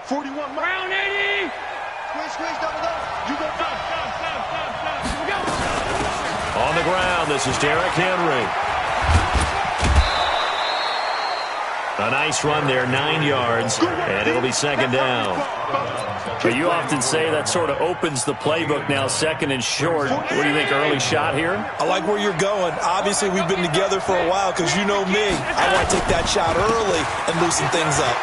41. Round 80. Squeeze, double. You go. Stop. Here we go. On the ground, this is Derrick Henry. A nice run there, 9 yards, and it'll be second down. But you often say that sort of opens the playbook now, second and short. What do you think, early shot here? I like where you're going. Obviously, we've been together for a while because you know me. I want to take that shot early and loosen things up.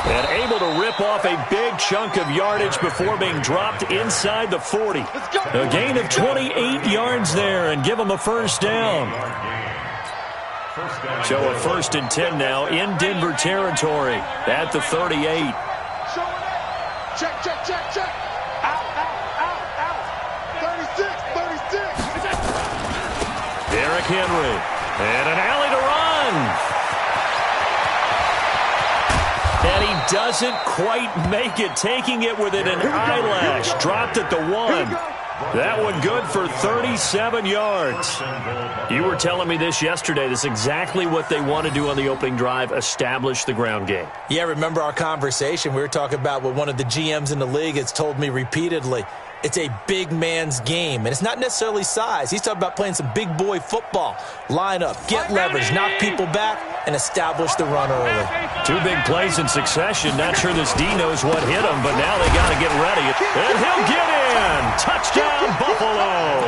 And able to rip off a big chunk of yardage before being dropped inside the 40. A gain of 28 yards there and give them a first down. So a 1st and 10 now in Denver territory at the 38. Check. Out. 36. Derrick Henry. And an alley to run. And he doesn't quite make it, taking it within an eyelash. Dropped at the 1. That one good for 37 yards. You were telling me this yesterday. This is exactly what they want to do on the opening drive, establish the ground game. Yeah, remember our conversation? We were talking about what one of the GMs in the league has told me repeatedly. It's a big man's game, and it's not necessarily size. He's talking about playing some big boy football. Line up, get leverage, knock people back, and establish the run early. 2 big plays in succession. Not sure this D knows what hit him, but now they got to get ready. And he'll get in. Touchdown, Buffalo.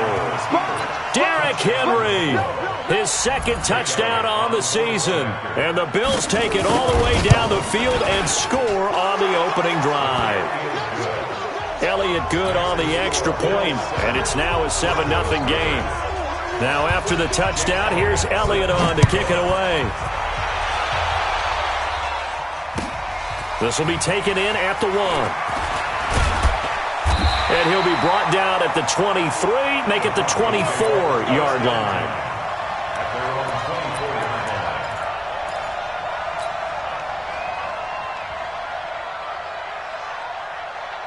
Derrick Henry, his 2nd touchdown on the season. And the Bills take it all the way down the field and score on the opening drive. Elliott good on the extra point, and it's now a 7-0 game. Now after the touchdown, here's Elliott on to kick it away. This will be taken in at the 1. And he'll be brought down at the 23, make it the 24-yard line.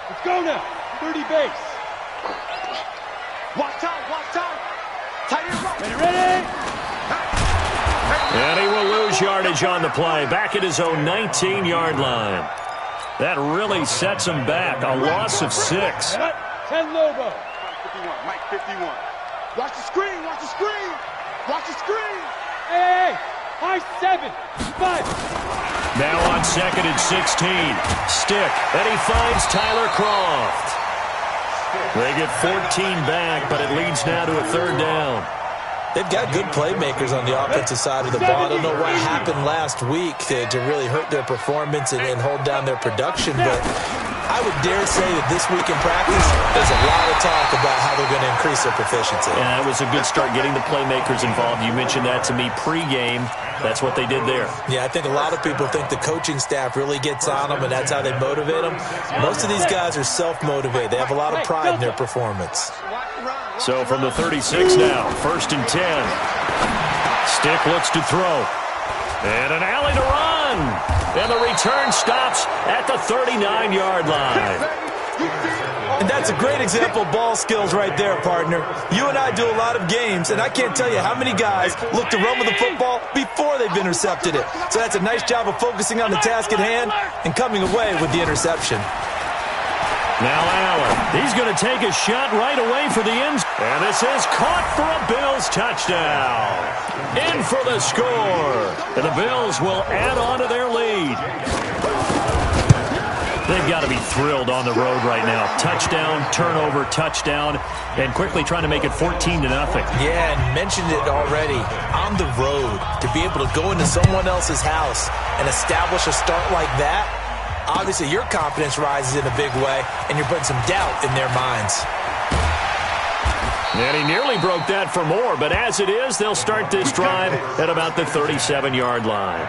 Let's go now. 30 base. Watch time. Tight end right. Ready. And he will lose yardage on the play. Back at his own 19-yard line. That really sets him back. A loss of 6. 10 Lobo. Mike 51. Watch the screen. Hey. High 7. 5. Now on 2nd and 16. Stick. And he finds Tyler Croft. They get 14 back, but it leads now to a 3rd down. They've got good playmakers on the offensive side of the ball. I don't know what happened last week to really hurt their performance and hold down their production, but I would dare say that this week in practice, there's a lot of talk about how they're going to increase their proficiency. Yeah, it was a good start getting the playmakers involved. You mentioned that to me pregame. That's what they did there. Yeah, I think a lot of people think the coaching staff really gets on them, and that's how they motivate them. Most of these guys are self-motivated. They have a lot of pride in their performance. So from the 36 now, 1st and 10. Stick looks to throw. And an alley to run. And the return stops at the 39-yard line. And that's a great example of ball skills right there, partner. You and I do a lot of games, and I can't tell you how many guys look to run with the football before they've intercepted it. So that's a nice job of focusing on the task at hand and coming away with the interception. Now Allen, he's going to take a shot right away for the end. And this is caught for a Bills touchdown. In for the score. And the Bills will add on to their lead. They've got to be thrilled on the road right now. Touchdown, turnover, touchdown, and quickly trying to make it 14-0. Yeah, and mentioned it already. On the road, to be able to go into someone else's house and establish a start like that, obviously your confidence rises in a big way, and you're putting some doubt in their minds. And he nearly broke that for more, but as it is, they'll start this drive at about the 37-yard line.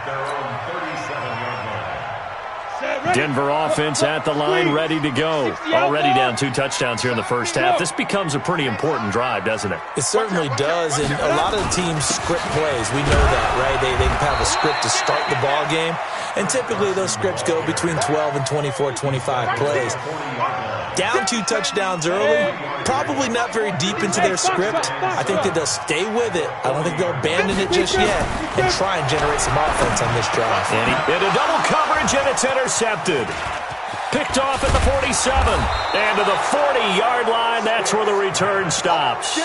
Denver offense at the line, ready to go. Already down 2 touchdowns here in the first half. This becomes a pretty important drive, doesn't it? It certainly does, and a lot of the teams script plays. We know that, right? They have a script to start the ball game, and typically those scripts go between 12 and 24, 25 plays. Down 2 touchdowns early, probably not very deep into their script. I think that they'll stay with it. I don't think they'll abandon it just yet and try and generate some offense on this drive. And into double coverage, and it's intercepted. Picked off at the 47. And to the 40-yard line, that's where the return stops.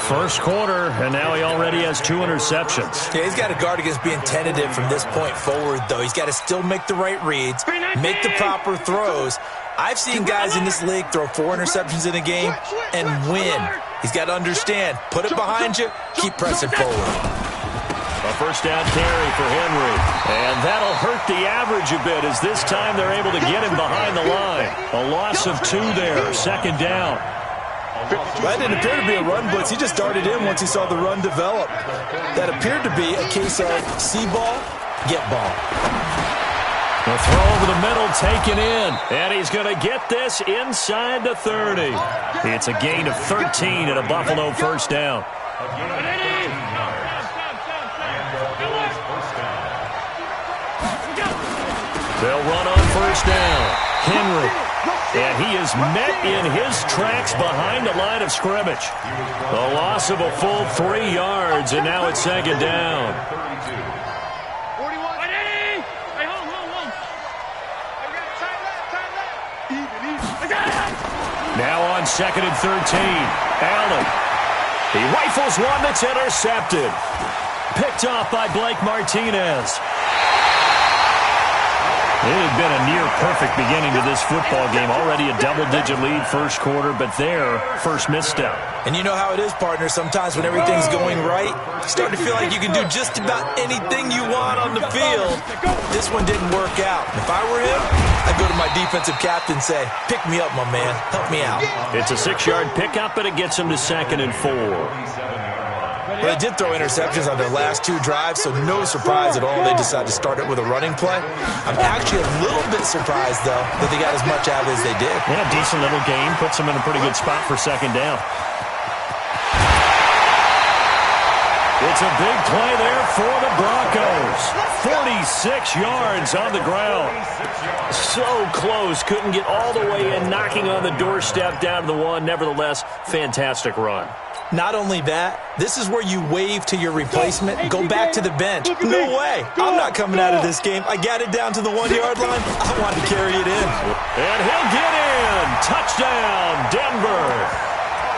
First quarter, and now he already has 2 interceptions. Yeah, he's got to guard against being tentative from this point forward, though. He's got to still make the right reads, make the proper throws. I've seen guys in this league throw 4 interceptions in a game and win. He's got to understand, put it behind you, keep pressing forward. A first down carry for Henry. And that'll hurt the average a bit as this time they're able to get him behind the line. A loss of 2 there, second down. That didn't appear to be a run blitz. He just darted in once he saw the run develop. That appeared to be a case of see ball, get ball. The throw over the middle taken in. And he's going to get this inside the 30. It's a gain of 13 and a Buffalo first down. They'll run on first down. Henry. And he is met in his tracks behind the line of scrimmage. A loss of a full 3 yards, and now it's second down. Now on second and 13. Allen. He rifles one that's intercepted. Picked off by Blake Martinez. It had been a near-perfect beginning to this football game. Already a double-digit lead first quarter, but their first misstep. And you know how it is, partner. Sometimes when everything's going right, you start to feel like you can do just about anything you want on the field. This one didn't work out. If I were him, I'd go to my defensive captain and say, pick me up, my man. Help me out. It's a 6-yard pickup, and it gets him to second and 4. Well, they did throw interceptions on their last 2 drives, so no surprise at all they decided to start it with a running play. I'm actually a little bit surprised, though, that they got as much out as they did. Yeah, decent little game. Puts them in a pretty good spot for second down. It's a big play there for the Broncos. 46 yards on the ground. So close. Couldn't get all the way in, knocking on the doorstep down to the 1. Nevertheless, fantastic run. Not only that, this is where you wave to your replacement, go back to the bench. No way. I'm not coming out of this game. I got it down to the 1-yard line. I wanted to carry it in. And he'll get in. Touchdown, Denver.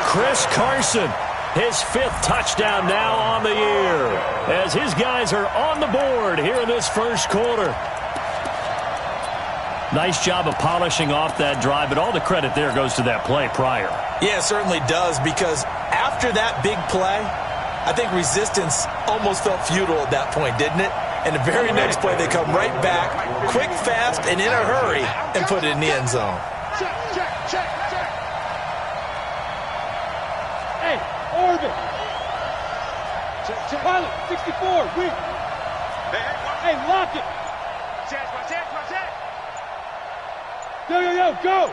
Chris Carson, his 5th touchdown now on the year, as his guys are on the board here in this first quarter. Nice job of polishing off that drive, but all the credit there goes to that play prior. Yeah, it certainly does, because after that big play, I think resistance almost felt futile at that point, didn't it? And the very next play, they come right back, quick, fast, and in a hurry, and put it in the end zone. Check. Hey, Orbit. Pilot, 64, weak. Hey, lock it. Watch that. Yo, go.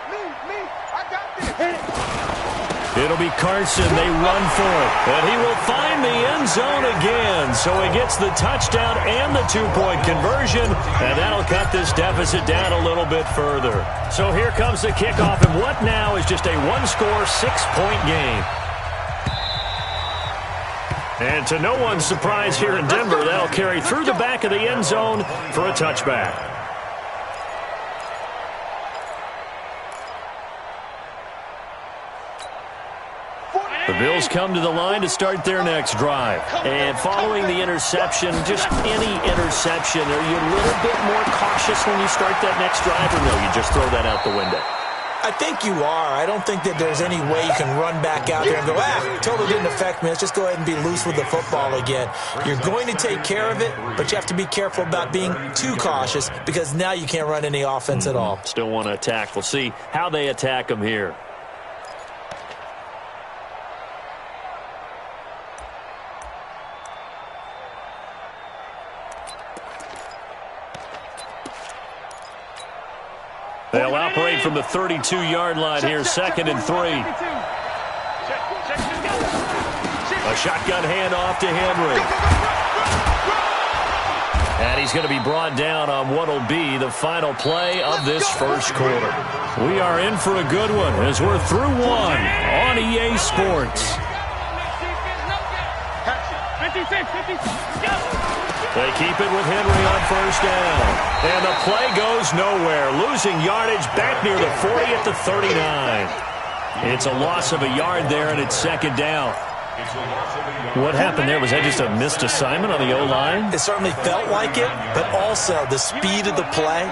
Me. I got this. Hit it. It'll be Carson. They run for it. And he will find the end zone again. So he gets the touchdown and the 2-point conversion. And that'll cut this deficit down a little bit further. So here comes the kickoff. And what now is just a 1-score, 6-point game. And to no one's surprise here in Denver, that'll carry through the back of the end zone for a touchback. The Bills come to the line to start their next drive. And following the interception, just any interception, are you a little bit more cautious when you start that next drive, or no, you just throw that out the window? I think you are. I don't think that there's any way you can run back out there and go, totally didn't affect me. Let's just go ahead and be loose with the football again. You're going to take care of it, but you have to be careful about being too cautious, because now you can't run any offense at all. Still want to attack. We'll see how they attack them here. They'll operate from the 32-yard line here, second and 3. A shotgun handoff to Henry. And he's going to be brought down on what will be the final play of this first quarter. We are in for a good one as we're through one on EA Sports. They keep it with Henry on first down. And the play goes nowhere. Losing yardage back near the 40 at the 39. It's a loss of a yard there, and it's second down. What happened there? Was that just a missed assignment on the O-line? It certainly felt like it, but also the speed of the play.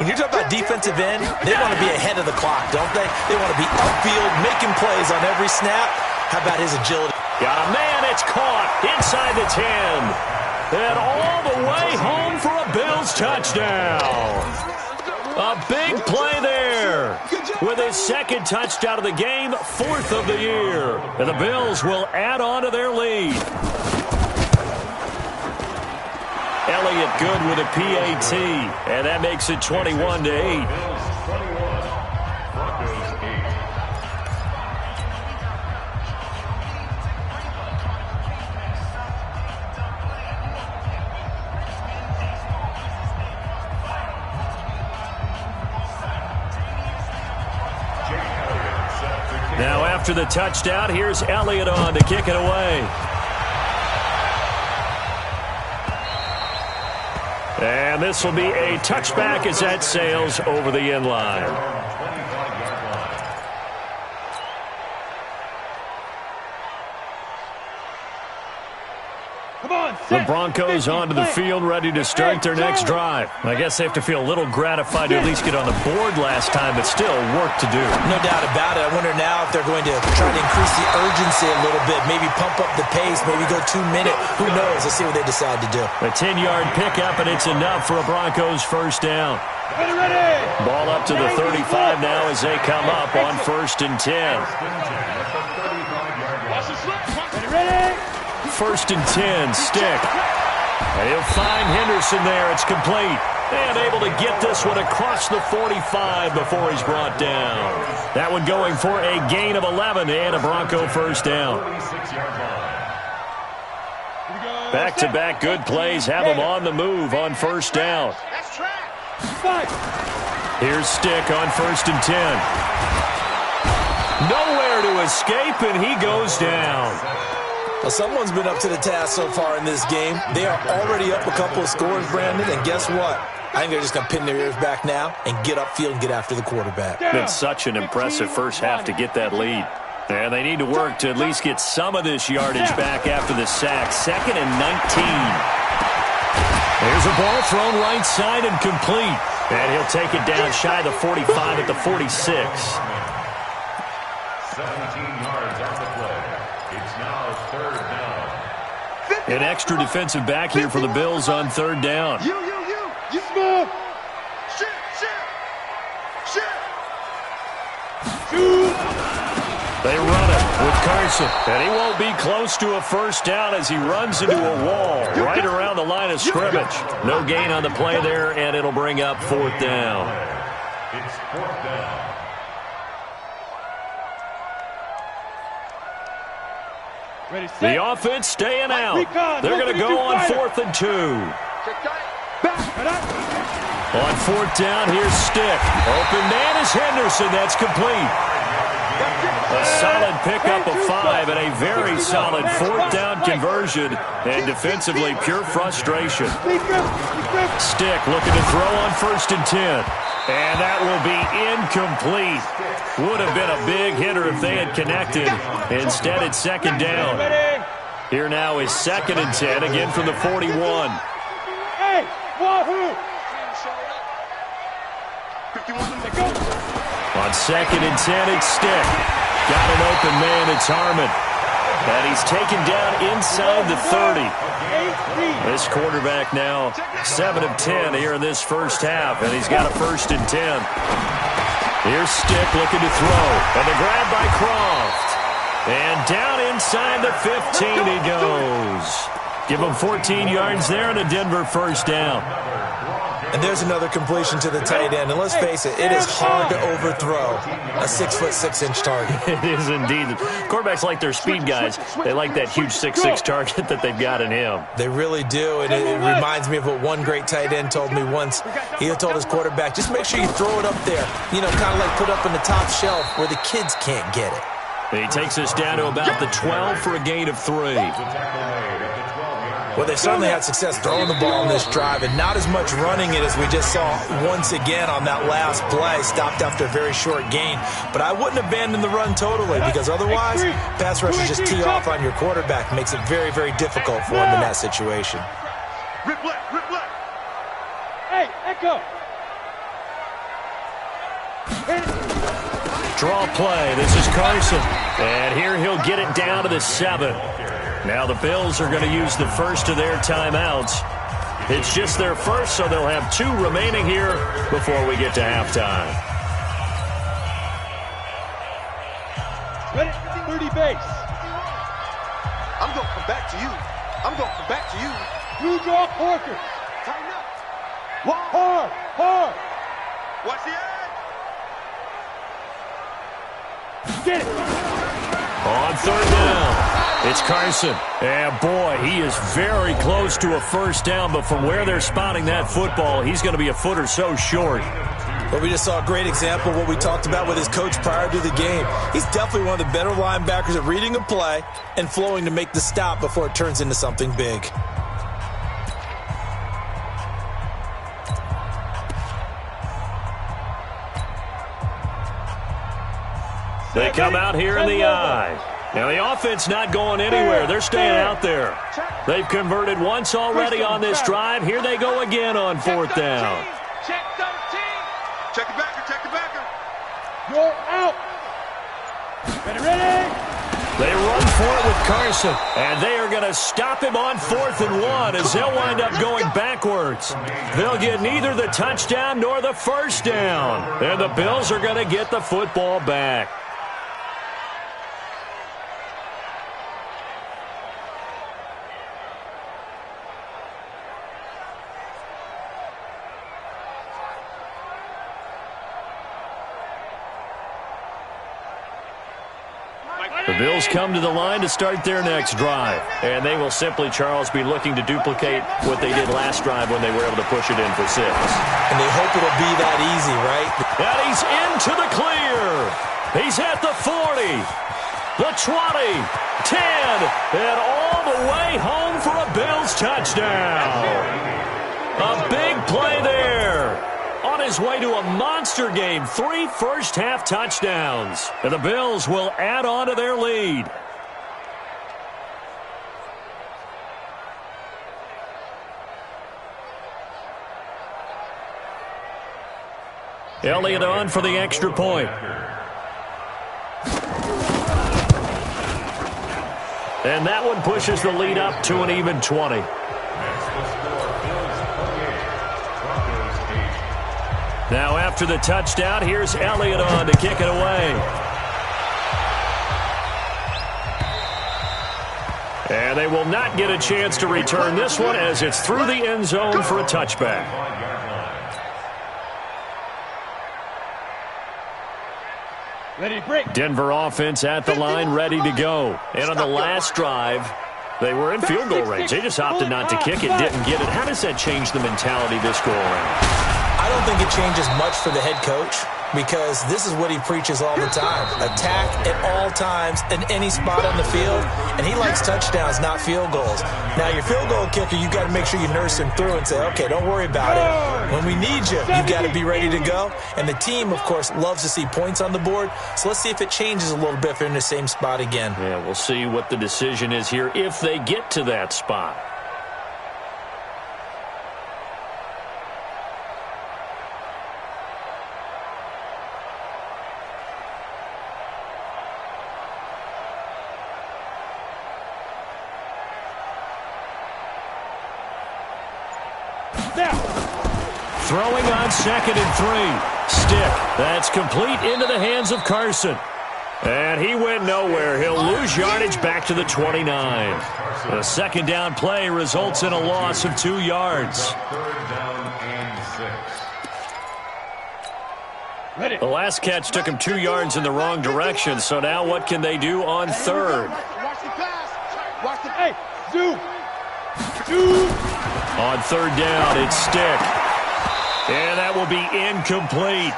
When you're talking about defensive end, they want to be ahead of the clock, don't they? They want to be upfield, making plays on every snap. How about his agility? Got a man, it's caught inside the 10. And all the way home for a Bills touchdown. A big play there with his second touchdown of the game, fourth of the year. And the Bills will add on to their lead. Elliott good with a PAT, and that makes it 21-8. Now after the touchdown, here's Elliott on to kick it away. And this will be a touchback as that sails over the end line. The Broncos onto the field, ready to start their next drive. I guess they have to feel a little gratified to at least get on the board last time, but still work to do. No doubt about it. I wonder now if they're going to try to increase the urgency a little bit, maybe pump up the pace, maybe go 2 minute. Who knows? Let's see what they decide to do. A 10-yard pickup, and it's enough for a Broncos first down. Ball up to the 35 now as they come up on 1st and 10. First and 10, Stick. And he'll find Henderson there. It's complete. And able to get this one across the 45 before he's brought down. That one going for a gain of 11 and a Bronco first down. Back-to-back good plays have him on the move on first down. Here's Stick on 1st and 10. Nowhere to escape, and he goes down. Well, someone's been up to the task so far in this game. They are already up a couple of scores, Brandon, and guess what? I think they're just going to pin their ears back now and get upfield and get after the quarterback. Been such an impressive first half to get that lead. And they need to work to at least get some of this yardage back after the sack. 2nd and 19. There's a ball thrown right side and complete. And he'll take it down shy of the 45 at the 46. 17 yards on the play. It's now 3rd down. An extra defensive back here for the Bills on 3rd down. You small. Shoot. They run it with Carson. And he won't be close to a first down as he runs into a wall right around the line of scrimmage. No gain on the play there, and it'll bring up 4th down. It's 4th down. The offense staying out. They're going to go on 4th and 2. On 4th down, here's Stick. Open man is Henderson. That's complete. A solid pickup of 5 and a very solid 4th down conversion. And defensively, pure frustration. Stick looking to throw on 1st and 10. And that will be incomplete. Would have been a big hitter if they had connected. Instead, it's 2nd down. Here now is 2nd and 10, again from the 41. Hey, wahoo! On 2nd and 10, it's Stick. Got an open man, it's Harmon. And he's taken down inside the 30. This quarterback now 7 of 10 here in this first half, and he's got a 1st and 10. Here's Stick looking to throw, and the grab by Croft. And down inside the 15 he goes. Give him 14 yards there and a Denver first down. And there's another completion to the tight end. And let's face it, it is hard to overthrow a 6'6" target. It is indeed. Quarterbacks like their speed guys. They like that huge 6'6" target that they've got in him. They really do. And it reminds me of what one great tight end told me once. He told his quarterback, just make sure you throw it up there. You know, kind of like put up in the top shelf where the kids can't get it. He takes us down to about the 12 for a gain of 3. Well, they certainly had success throwing the ball in this drive, and not as much running it as we just saw once again on that last play, stopped after a very short gain. But I wouldn't abandon the run totally, because otherwise, pass rushers just tee off on your quarterback. Makes it very, very difficult for him in that situation. Rip left, rip left. Hey, Echo. Draw play. This is Carson. And here he'll get it down to the 7. Now the Bills are going to use the first of their timeouts. It's just their first, so they'll have 2 remaining here before we get to halftime. Ready, 30 base. I'm going to come back to you. I'm going to come back to you. Blue draw Porker. Tighten up. Hard, hard. Watch the edge. Get it. On 3rd down. It's Carson. And, boy, he is very close to a first down, but from where they're spotting that football, he's going to be a foot or so short. But we just saw a great example of what we talked about with his coach prior to the game. He's definitely one of the better linebackers at reading a play and flowing to make the stop before it turns into something big. They come out here in the eye. Now, the offense not going anywhere. They're staying out there. They've converted once already on this drive. Here they go again on 4th down. Check 13. Check the backer, check the backer. You're out. Ready. They run for it with Carson, and they are going to stop him on 4th and 1 as they'll wind up going backwards. They'll get neither the touchdown nor the first down, and the Bills are going to get the football back. The Bills come to the line to start their next drive. And they will simply, Charles, be looking to duplicate what they did last drive when they were able to push it in for 6. And they hope it'll be that easy, right? And he's into the clear. He's at the 40, the 20, 10, and all the way home for a Bills touchdown. A big play there. On his way to a monster game, 3 first-half touchdowns. And the Bills will add on to their lead. Elliott on for the extra point. And that one pushes the lead up to an even 20. Now after the touchdown, here's Elliott on to kick it away. And they will not get a chance to return this one as it's through the end zone for a touchback. Denver offense at the line, ready to go. And on the last drive, they were in field goal range. They just opted not to kick it, didn't get it. How does that change the mentality this go around? I don't think it changes much for the head coach because this is what he preaches all the time. Attack at all times in any spot on the field, and he likes touchdowns, not field goals. Now, your field goal kicker, you got to make sure you nurse him through and say, okay, don't worry about it. When we need you, you've got to be ready to go. And the team, of course, loves to see points on the board. So let's see if it changes a little bit if they're in the same spot again. Yeah, we'll see what the decision is here if they get to that spot. Throwing on 2nd and 3. Stick. That's complete into the hands of Carson. And he went nowhere. He'll lose yardage back to the 29. The second down play results in a loss of 2 yards. The last catch took him 2 yards in the wrong direction, so now what can they do on third? Watch the pass. Watch the... Hey, zoom. Zoom. On third down, it's Stick. And that will be incomplete.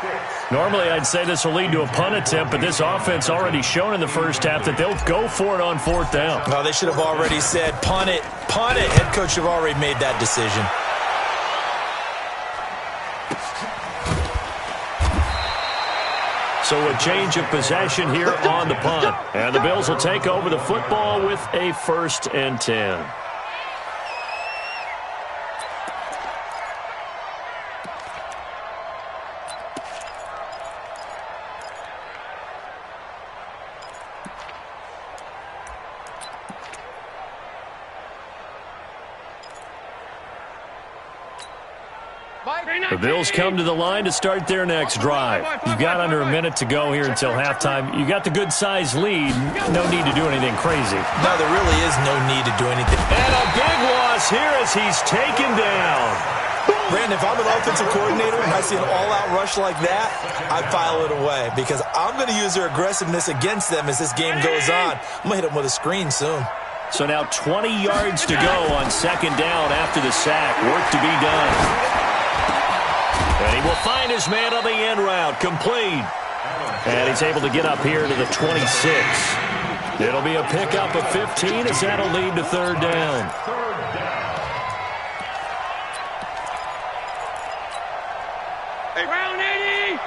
Normally, I'd say this will lead to a punt attempt, but this offense already shown in the first half that they'll go for it on fourth down. No, they should have already said, punt it, punt it. Head coach should have already made that decision. So a change of possession here on the punt. And the Bills will take over the football with a 1st and 10. The Bills come to the line to start their next drive. You've got under a minute to go here until halftime. You got the good-sized lead. No need to do anything crazy. No, there really is no need to do anything. And a big loss here as he's taken down. Brandon, if I'm an offensive coordinator and I see an all-out rush like that, I file it away because I'm going to use their aggressiveness against them as this game goes on. I'm going to hit them with a screen soon. So now 20 yards to go on 2nd down after the sack. Work to be done. And he will find his man on the end route, complete. And he's able to get up here to the 26. It'll be a pickup of 15 as that'll lead to 3rd down. Hey, round 80.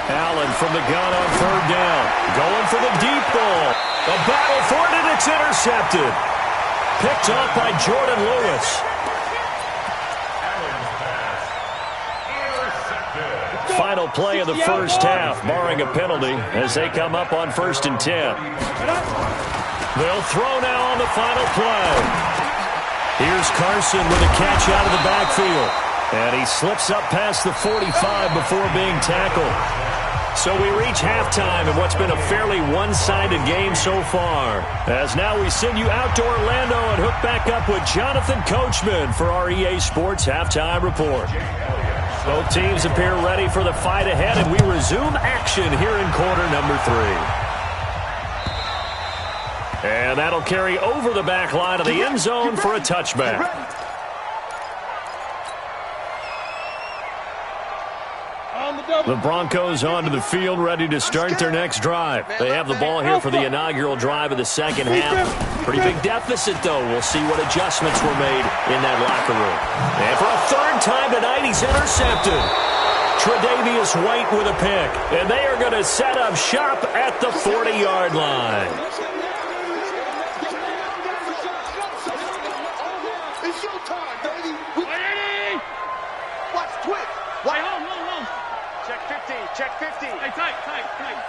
Allen from the gun on 3rd down. Going for the deep ball. The battle for it, and it's intercepted. Picked off by Jordan Lewis. Final play of the first half, barring a penalty, as they come up on 1st and 10. They'll throw now on the final play. Here's Carson with a catch out of the backfield. And he slips up past the 45 before being tackled. So we reach halftime in what's been a fairly one-sided game so far. As now we send you out to Orlando and hook back up with Jonathan Coachman for our EA Sports Halftime Report. Both teams appear ready for the fight ahead, and we resume action here in quarter number 3. And that'll carry over the back line of the end zone for a touchback. The Broncos onto the field, ready to start their next drive. They have the ball here for the inaugural drive of the second half. Pretty big deficit, though. We'll see what adjustments were made in that locker room. And for a 3rd time tonight, he's intercepted. Tre'Davious White with a pick. And they are going to set up shop at the 40-yard line. It's showtime, baby. Watch Twitch. Check 50. Check 50. Hey, tight. Flare.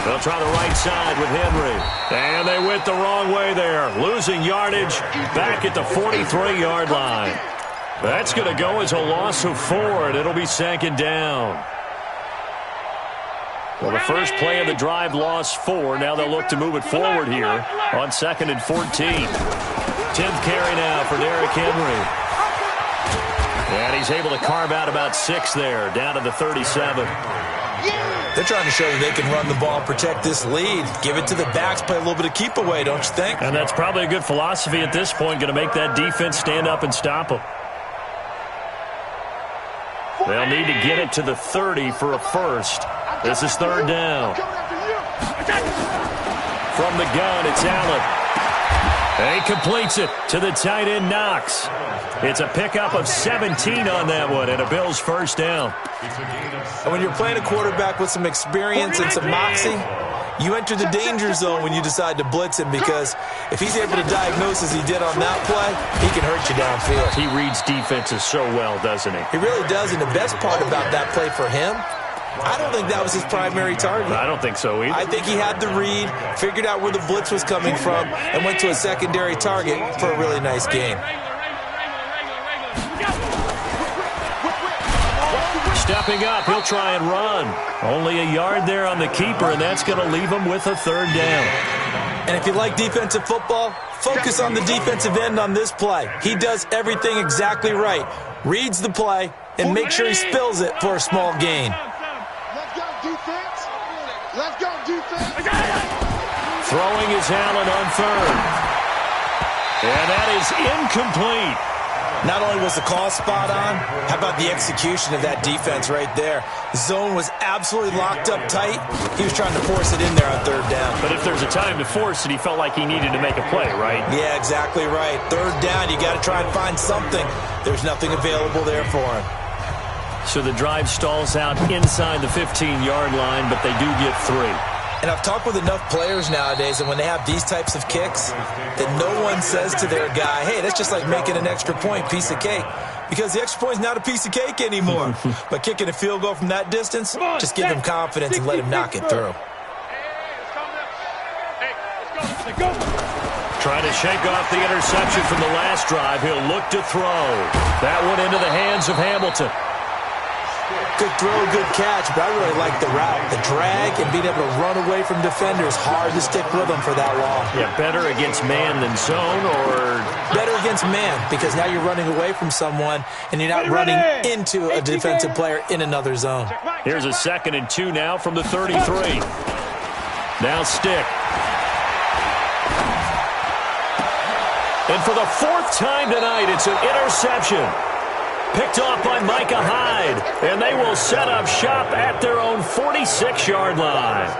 They'll try the right side with Henry. And they went the wrong way there. Losing yardage back at the 43-yard line. That's going to go as a loss of 4, and it'll be 2nd down. Well, the first play of the drive lost 4. Now they'll look to move it forward here on 2nd and 14. 10th carry now for Derrick Henry. And he's able to carve out about 6 there, down to the 37. They're trying to show that they can run the ball and protect this lead. Give it to the backs, play a little bit of keep away, don't you think? And that's probably a good philosophy at this point, going to make that defense stand up and stop them. They'll need to get it to the 30 for a first. This is 3rd down. From the gun, it's Allen. And he completes it to the tight end, Knox. It's a pickup of 17 on that one, and a Bills 1st down. And when you're playing a quarterback with some experience and some moxie, you enter the danger zone when you decide to blitz him, because if he's able to diagnose as he did on that play, he can hurt you downfield. He reads defenses so well, doesn't he? He really does, and the best part about that play for him, I don't think that was his primary target. I don't think so either. I think he had the read, figured out where the blitz was coming from, and went to a secondary target for a really nice gain. Stepping up, he'll try and run. Only a yard there on the keeper, and that's going to leave him with a 3rd down. And if you like defensive football, focus on the defensive end on this play. He does everything exactly right. Reads the play and makes sure he spills it for a small gain. Let's go, defense. Let's go, defense. Throwing is Allen on third. And that is incomplete. Not only was the call spot on, how about the execution of that defense right there? The zone was absolutely locked up tight. He was trying to force it in there on third down. But if there's a time to force it, he felt like he needed to make a play, right? Yeah, exactly right. Third down, you got to try and find something. There's nothing available there for him. So the drive stalls out inside the 15-yard line, but they do get 3. And I've talked with enough players nowadays, and when they have these types of kicks, that no one says to their guy, hey, that's just like making an extra point, piece of cake. Because the extra point is not a piece of cake anymore. But kicking a field goal from that distance, just give him confidence and let him knock it through. Trying to shake off the interception from the last drive. He'll look to throw. That one into the hands of Hamilton. Good throw, good catch, but I really like the route. The drag and being able to run away from defenders. Hard to stick with them for that long. Yeah, better against man than zone, or? Better against man, because now you're running away from someone and you're not running into a defensive player in another zone. Here's a 2nd and 2 now from the 33. Now stick. And for the 4th time tonight, it's an interception. Picked off by Micah Hyde, and they will set up shop at their own 46-yard line.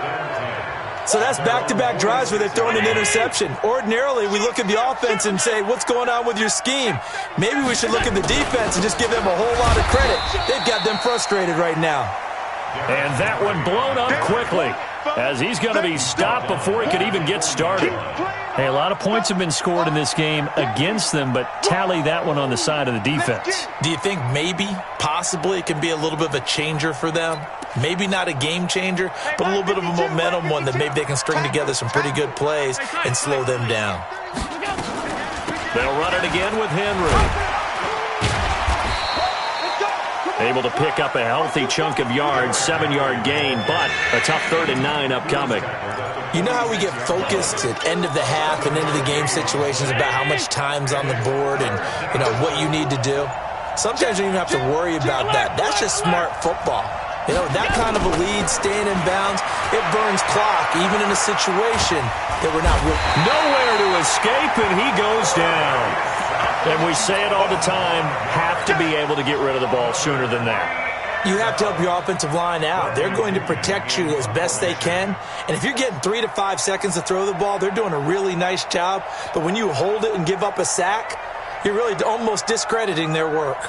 So that's back-to-back drives where they're throwing an interception. Ordinarily, we look at the offense and say, what's going on with your scheme? Maybe we should look at the defense and just give them a whole lot of credit. They've got them frustrated right now. And that one blown up quickly, as he's going to be stopped before he could even get started. Hey, a lot of points have been scored in this game against them, but tally that one on the side of the defense. Do you think maybe, possibly, it can be a little bit of a changer for them? Maybe not a game changer, but a little bit of a momentum one that maybe they can string together some pretty good plays and slow them down. They'll run it again with Henry. Able to pick up a healthy chunk of yards, 7-yard gain, but a tough 3rd and 9 upcoming. You know how we get focused at end of the half and into the game situations about how much time's on the board and, you know, what you need to do? Sometimes you don't even have to worry about that. That's just smart football. You know, that kind of a lead, staying in bounds, it burns clock, even in a situation that we're not really... Nowhere to escape, and he goes down. And we say it all the time, have to be able to get rid of the ball sooner than that. You have to help your offensive line out. They're going to protect you as best they can. And if you're getting 3 to 5 seconds to throw the ball, they're doing a really nice job. But when you hold it and give up a sack, you're really almost discrediting their work.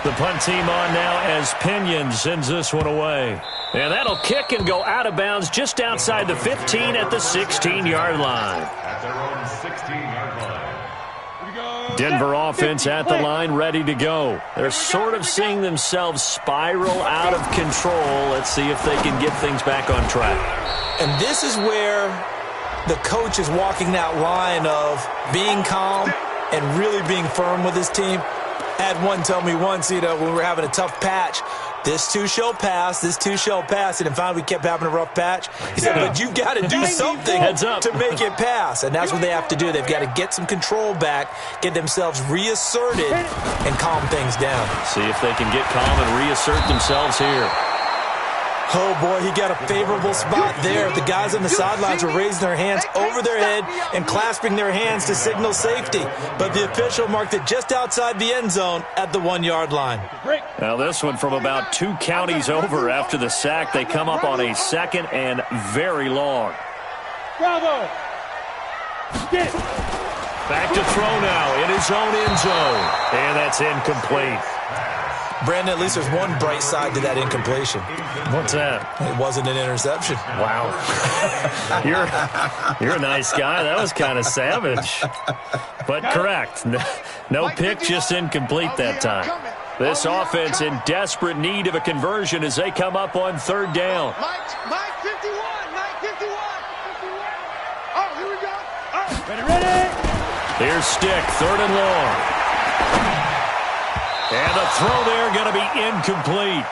The punt team on now as Pinion sends this one away. And that'll kick and go out of bounds just outside the 15 at the 16-yard line. At their own 16-yard line. Denver offense at the line, ready to go. They're sort of seeing themselves spiral out of control. Let's see if they can get things back on track. And this is where the coach is walking that line of being calm and really being firm with his team. I had one tell me once, you know, when we were having a tough patch, this too shall pass, this too shall pass. And finally we kept having a rough patch. He said, but you've got to do something to make it pass. And that's what they have to do. They've got to get some control back, get themselves reasserted, and calm things down. See if they can get calm and reassert themselves here. Oh, boy, he got a favorable spot there. The guys on the sidelines were raising their hands over their head and clasping their hands to signal safety. But the official marked it just outside the end zone at the 1-yard line. Now this one from about 2 counties over after the sack. They come up on a 2nd and very long. Bravo! Get. Back to throw now in his own end zone. And that's incomplete. Brandon, at least there's one bright side to that incompletion. What's that? It wasn't an interception. Wow. You're a nice guy. That was kind of savage. But correct. No pick, just incomplete that time. This offense in desperate need of a conversion as they come up on 3rd down. Mike 51, Mike 51. Oh, here we go. Oh, ready. Here's Stick, 3rd and long. And the throw there going to be incomplete.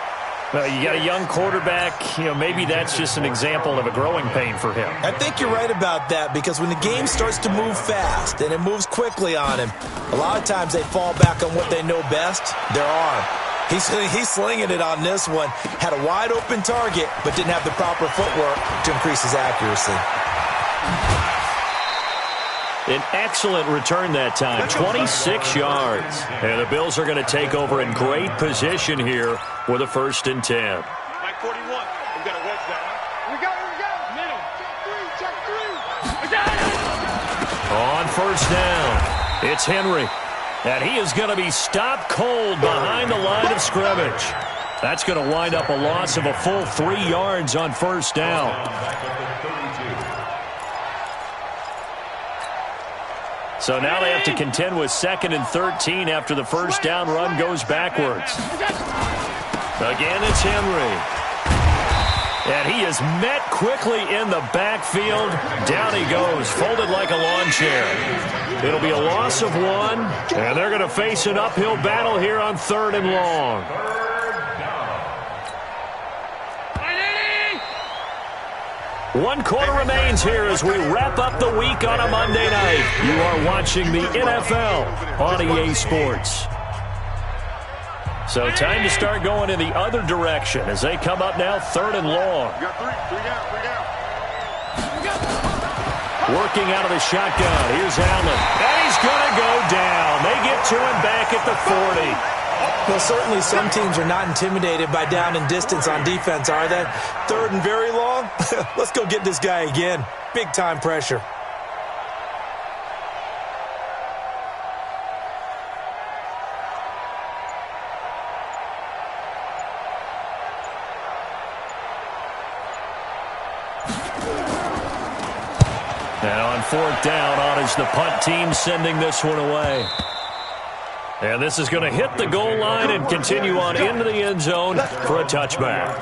Well, you got a young quarterback. Maybe that's just an example of a growing pain for him. I think you're right about that, because when the game starts to move fast and it moves quickly on him, a lot of times they fall back on what they know best, their arm. He's slinging it on this one. Had a wide-open target, but didn't have the proper footwork to increase his accuracy. An excellent return that time, 26 yards. And the Bills are going to take over in great position here with a 1st and 10. Mike 41. We got to wedge that. Here we go. Middle. Check three. On 1st down, it's Henry. And he is going to be stopped cold behind the line of scrimmage. That's going to wind up a loss of a full 3 yards on 1st down. So now they have to contend with 2nd and 13 after the 1st down run goes backwards. Again, it's Henry. And he is met quickly in the backfield. Down he goes, folded like a lawn chair. It'll be a loss of 1, and they're going to face an uphill battle here on 3rd and long. One quarter remains here as we wrap up the week on a Monday night. You are watching the NFL on EA Sports. So time to start going in the other direction as they come up now 3rd and long. You got three down. Working out of the shotgun. Here's Allen. And he's going to go down. They get to him back at the 40. Well, certainly some teams are not intimidated by down and distance on defense, are they? 3rd and very long? Let's go get this guy again. Big-time pressure. And on 4th down, on is the punt team sending this one away. And this is going to hit the goal line and continue on into the end zone for a touchback.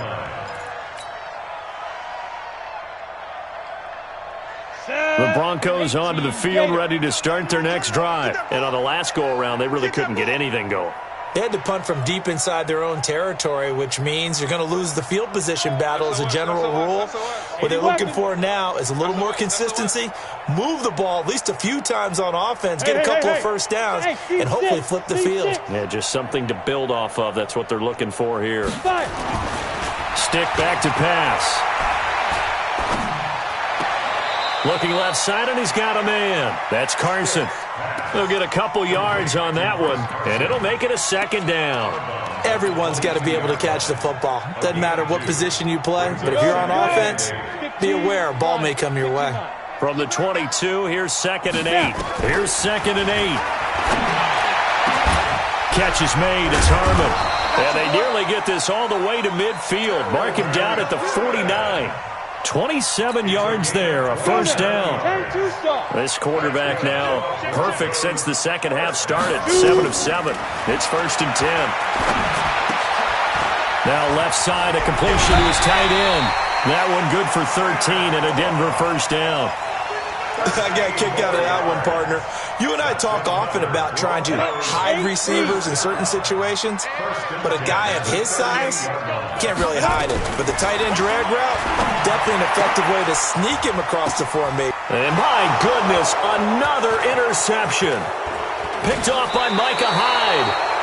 The Broncos onto the field ready to start their next drive. And on the last go-around, they really couldn't get anything going. They had to punt from deep inside their own territory, which means you're going to lose the field position battle as a general rule. What they're looking for now is a little more consistency, move the ball at least a few times on offense, get a couple of 1st downs, and hopefully flip the field. Yeah, just something to build off of. That's what they're looking for here. Stick back to pass. Looking left side, and he's got a man. That's Carson. They'll get a couple yards on that one, and it'll make it a 2nd down. Everyone's got to be able to catch the football. Doesn't matter what position you play, but if you're on offense, be aware a ball may come your way. From the 22, here's 2nd and 8. Here's 2nd and 8. Catch is made. It's Harmon. And they nearly get this all the way to midfield. Mark him down at the 49. 27 yards there, a 1st down. This quarterback now perfect since the second half started. 7 of 7. It's 1st and 10. Now left side, a completion to his tight end. That one good for 13 and a Denver 1st down. I got a kick out of that one, partner. You and I talk often about trying to hide receivers in certain situations, but a guy of his size can't really hide it. But the tight end drag route, definitely an effective way to sneak him across the formation. And my goodness, another interception. Picked off by Micah Hyde.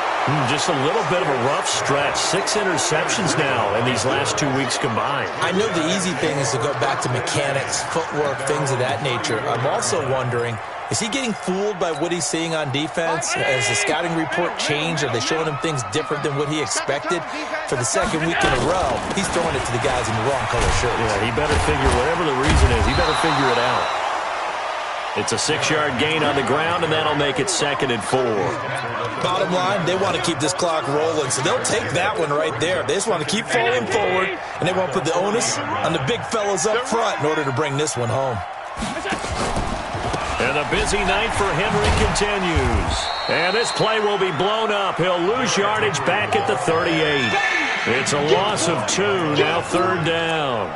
Just a little bit of a rough stretch. 6 interceptions now in these last 2 weeks combined. I know the easy thing is to go back to mechanics, footwork, things of that nature. I'm also wondering, is he getting fooled by what he's seeing on defense? Has the scouting report changed? Are they showing him things different than what he expected? For the 2nd week in a row, he's throwing it to the guys in the wrong color shirt. Yeah, he better figure, whatever the reason is, he better figure it out. It's a 6-yard gain on the ground, and that'll make it 2nd and 4. Bottom line, they want to keep this clock rolling, so they'll take that one right there. They just want to keep falling forward, and they want to put the onus on the big fellas up front in order to bring this one home. And the busy night for Henry continues. And this play will be blown up. He'll lose yardage back at the 38. It's a loss of 2, now third down.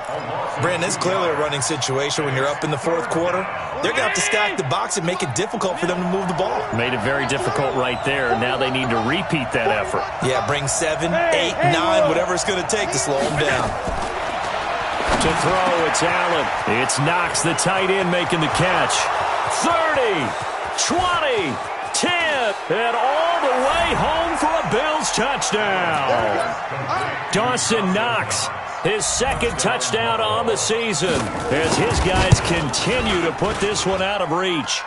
Brandon, it's clearly a running situation when you're up in the fourth quarter. They're going to have to stack the box and make it difficult for them to move the ball. Made it very difficult right there. Now they need to repeat that effort. Yeah, bring 7, 8, 9, whatever it's going to take to slow them down. To throw, it's Allen. It's Knox, the tight end, making the catch. 30, 20, 10, and all the way home for a Bills touchdown. Dawson Knox, his second touchdown on the season, as his guys continue to put this one out of reach.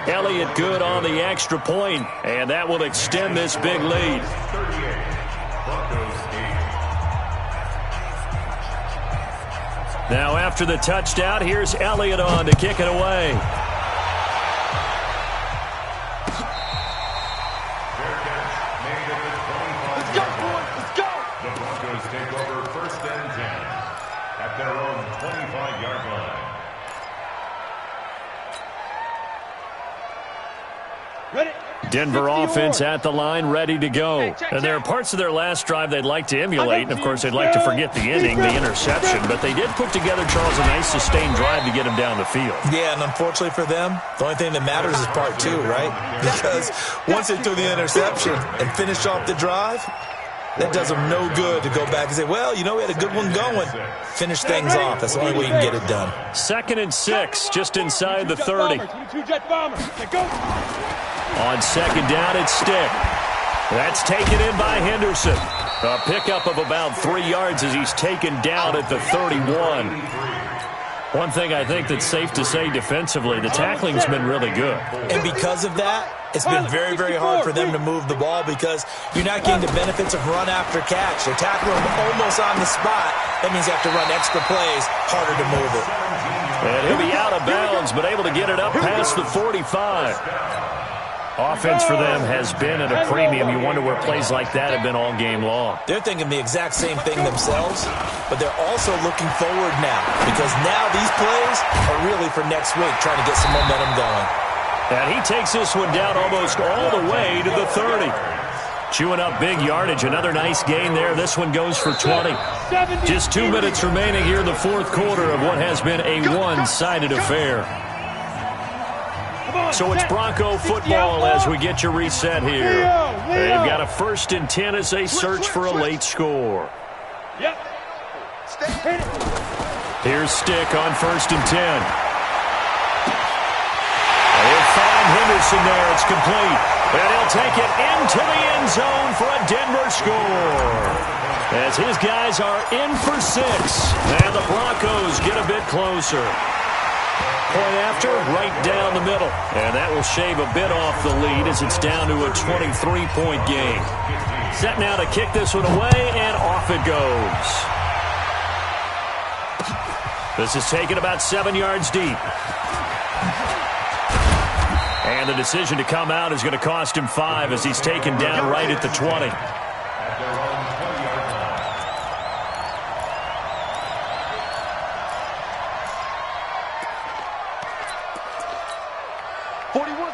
Elliott good on the extra point, and that will extend this big lead. Now after the touchdown, here's Elliott on to kick it away. Let's go, boys. Let's go. The Broncos take over 1st and 10 at their own 25-yard line. Ready? Denver offense at the line, ready to go. And there are parts of their last drive they'd like to emulate, and of course they'd like to forget the ending, the interception, but they did put together, Charles, a nice sustained drive to get him down the field. Yeah, and unfortunately for them, the only thing that matters is part 2, right? Because once they threw the interception and finished off the drive, that does them no good to go back and say, well, you know, we had a good one going. Finish things off. That's the only way you can get it done. 2nd and 6, just inside the 30. On 2nd down, it's Stick. That's taken in by Henderson. A pickup of about 3 yards as he's taken down at the 31. One thing I think that's safe to say defensively, the tackling's been really good. And because of that, it's been very, very hard for them to move the ball because you're not getting the benefits of run after catch. They're tackling almost on the spot. That means you have to run extra plays, harder to move it. And he'll be out of bounds, but able to get it up past the 45. Offense for them has been at a premium. You wonder where plays like that have been all game long. They're thinking the exact same thing themselves, but they're also looking forward now because now these plays are really for next week, trying to get some momentum going. And he takes this one down almost all the way to the 30. Chewing up big yardage. Another nice gain there. This one goes for 20. Just 2 minutes remaining here in the fourth quarter of what has been a one-sided affair. So it's Bronco football as we get you reset here. They've got a 1st and 10 as they search for a late score. Here's Stick on 1st and 10. They'll find Henderson there. It's complete. And he'll take it into the end zone for a Denver score. As his guys are in for 6. And the Broncos get a bit closer. Point after, right down the middle. And that will shave a bit off the lead as it's down to a 23-point game. Set now to kick this one away, and off it goes. This is taken about 7 yards deep. And the decision to come out is going to cost him 5 as he's taken down right at the 20.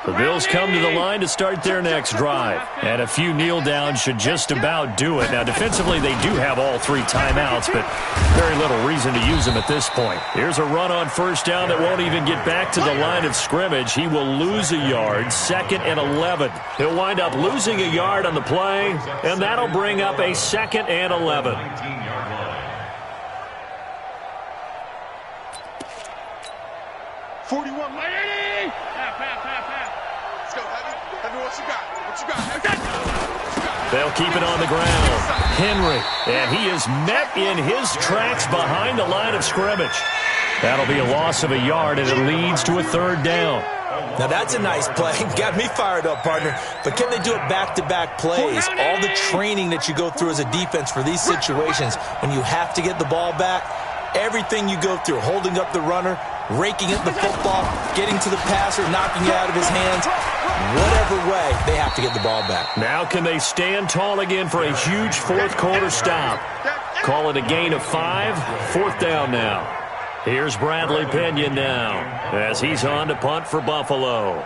The Bills come to the line to start their next drive. And a few kneel downs should just about do it. Now, defensively, they do have all 3 timeouts, but very little reason to use them at this point. Here's a run on 1st down that won't even get back to the line of scrimmage. He will lose a yard, 2nd and 11. He'll wind up losing a yard on the play, and that'll bring up a 2nd and 11. 41, Miami! Let's go, Heavy. Heavy, what you got? What you got, Heavy? They'll keep it on the ground. Henry, and he is met in his tracks behind the line of scrimmage. That'll be a loss of a yard, and it leads to a 3rd down. Now, that's a nice play. Got me fired up, partner. But can they do it back-to-back plays? All the training that you go through as a defense for these situations, when you have to get the ball back, everything you go through, holding up the runner, raking at the football, getting to the passer, knocking it out of his hands, whatever way, they have to get the ball back. Now can they stand tall again for a huge fourth quarter stop? Call it a gain of 5, 4th down now. Here's Bradley Pinion now as he's on to punt for Buffalo.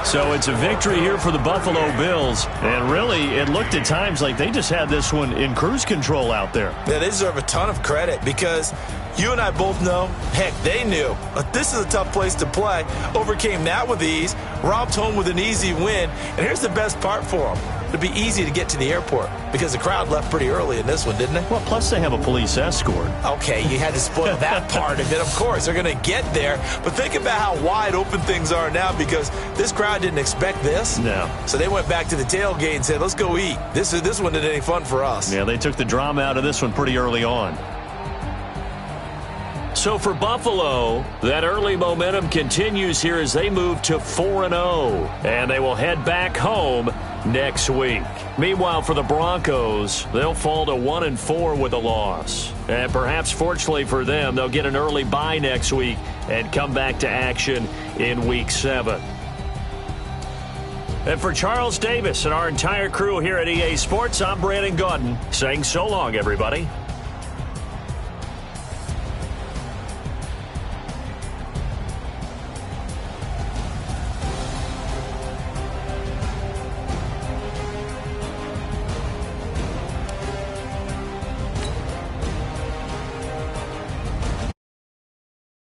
So it's a victory here for the Buffalo Bills. And really, it looked at times like they just had this one in cruise control out there. Yeah, they deserve a ton of credit because you and I both know, heck, they knew. But this is a tough place to play. Overcame that with ease, romped home with an easy win. And here's the best part for them. It'd be easy to get to the airport because the crowd left pretty early in this one, didn't they? Well, plus they have a police escort. Okay, you had to spoil that part of it. Of course, they're going to get there. But think about how wide open things are now because this crowd didn't expect this. No. So they went back to the tailgate and said, let's go eat. This one isn't any fun for us. Yeah, they took the drama out of this one pretty early on. So for Buffalo, that early momentum continues here as they move to 4-0. And they will head back home next week. Meanwhile, for the Broncos, they'll fall to 1-4 with a loss. And perhaps fortunately for them, they'll get an early bye next week and come back to action in Week 7. And for Charles Davis and our entire crew here at EA Sports, I'm Brandon Gaudin saying so long, everybody.